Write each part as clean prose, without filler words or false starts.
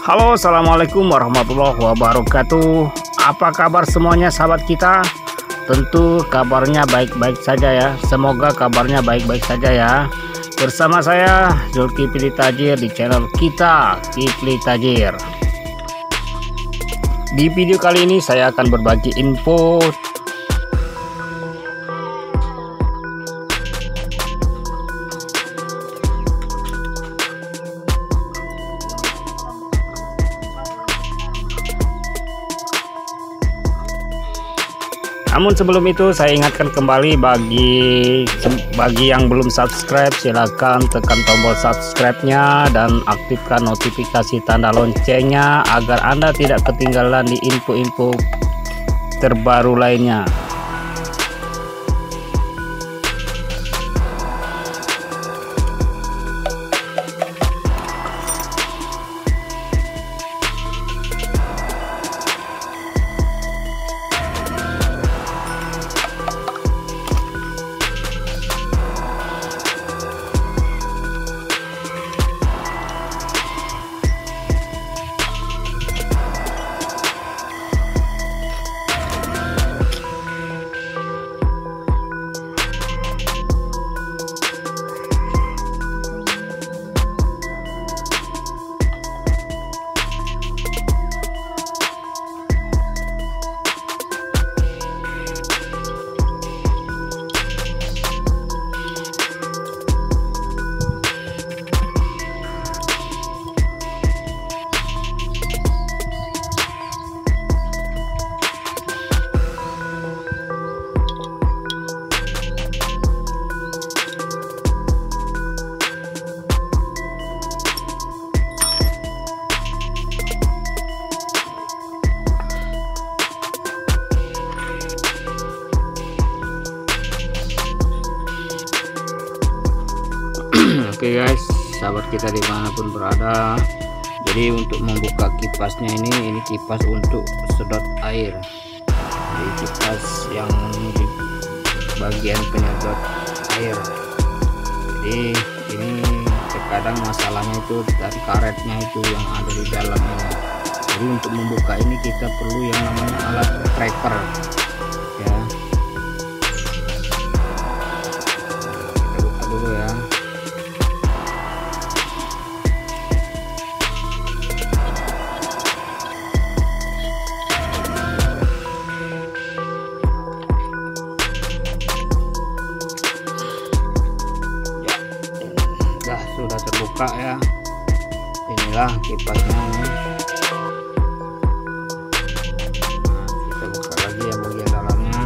Halo, assalamualaikum warahmatullahi wabarakatuh. Apa kabar semuanya sahabat kita? Tentu kabarnya baik-baik saja ya. Semoga kabarnya baik-baik saja ya. Bersama saya Zulkifli TAJIR di channel kita Kifli TAJIR. Di video kali ini saya akan berbagi info Namun sebelum itu saya ingatkan kembali bagi yang belum subscribe, silakan tekan tombol subscribe-nya dan aktifkan notifikasi tanda loncengnya agar Anda tidak ketinggalan di info-info terbaru lainnya. Oke guys, sahabat kita dimanapun berada, jadi untuk membuka kipasnya ini kipas untuk sedot air. Jadi kipas yang di bagian penyedot air. Jadi ini terkadang masalahnya itu dari karetnya itu yang ada di dalam ini. Jadi untuk membuka ini kita perlu yang namanya alat tracker ya. Kita buka dulu ya. Sudah terbuka ya, inilah kipasnya. Kita buka lagi ya bagian dalamnya.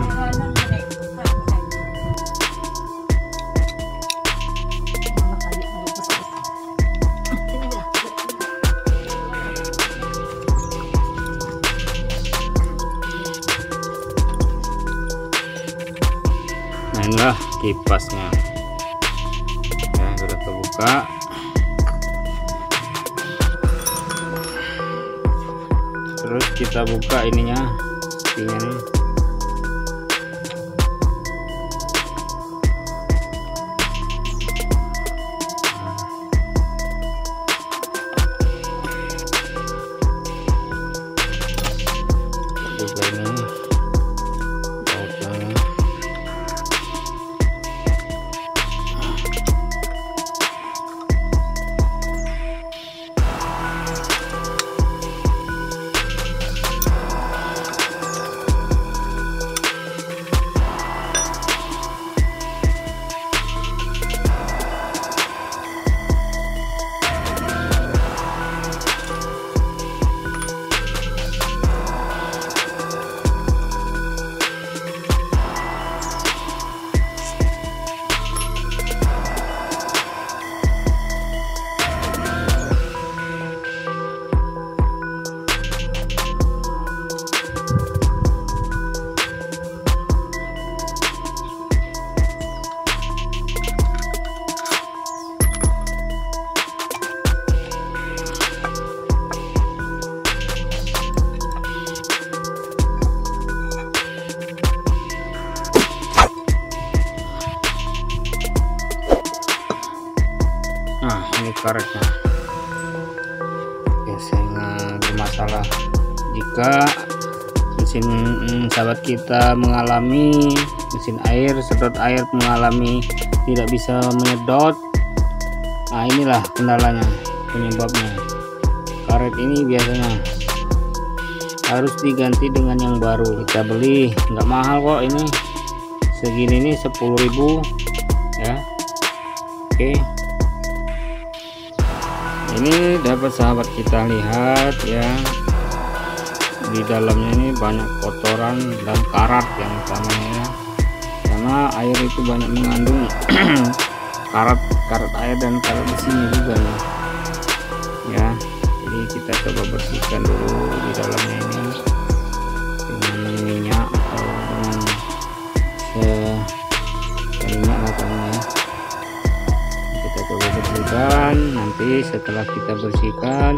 Nah inilah kipasnya ya, sudah terbuka. Terus kita buka ininya nih. Juga ini bautnya. Nah ini karetnya. Oke, saya jika mesin sahabat kita mengalami mesin air sedot air mengalami tidak bisa menyedot, nah inilah kendalanya, penyebabnya. Karet ini biasanya harus diganti dengan yang baru. Kita beli nggak mahal kok, ini segini nih 10.000 ya. Oke, ini dapat sahabat kita lihat ya, di dalamnya ini banyak kotoran dan karat yang utamanya ya, karena air itu banyak mengandung karat air dan karat besinya juga nih ya. Jadi kita coba bersihkan dulu di dalamnya ini dengan minyak atau dengan minyak matangnya. Kita coba bersihkan, nanti setelah kita bersihkan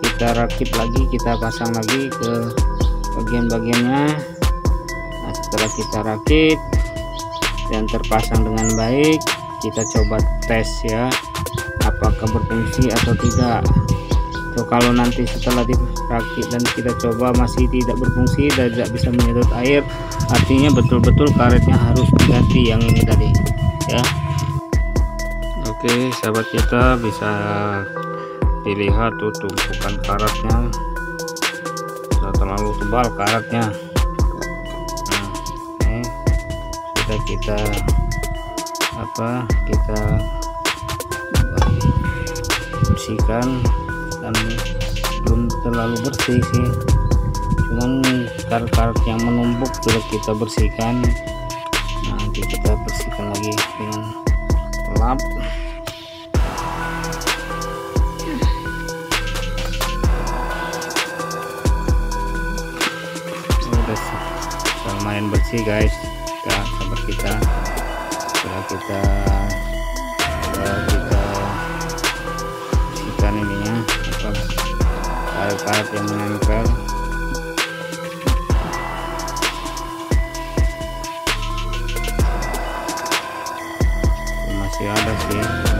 kita rakit lagi, kita pasang lagi ke bagian-bagiannya. Nah setelah kita rakit dan terpasang dengan baik, kita coba tes ya apakah berfungsi atau tidak. So, kalau nanti setelah dirakit dan kita coba masih tidak berfungsi dan tidak bisa menyedot air, artinya betul-betul karetnya harus diganti yang ini tadi ya. Oke sahabat, kita bisa dilihat tuh tumpukan karetnya sudah terlalu tebal karetnya. Nah, ini sudah kita bersihkan dan belum terlalu bersih sih, cuman karet-karet yang menumpuk sudah kita bersihkan. Nah, nanti kita bersihkan lagi dengan lap. Udah lumayan bersih guys, sahabat kita. Setelah kita bersihkan ininya karet-karet yang menempel. Masih ada sih.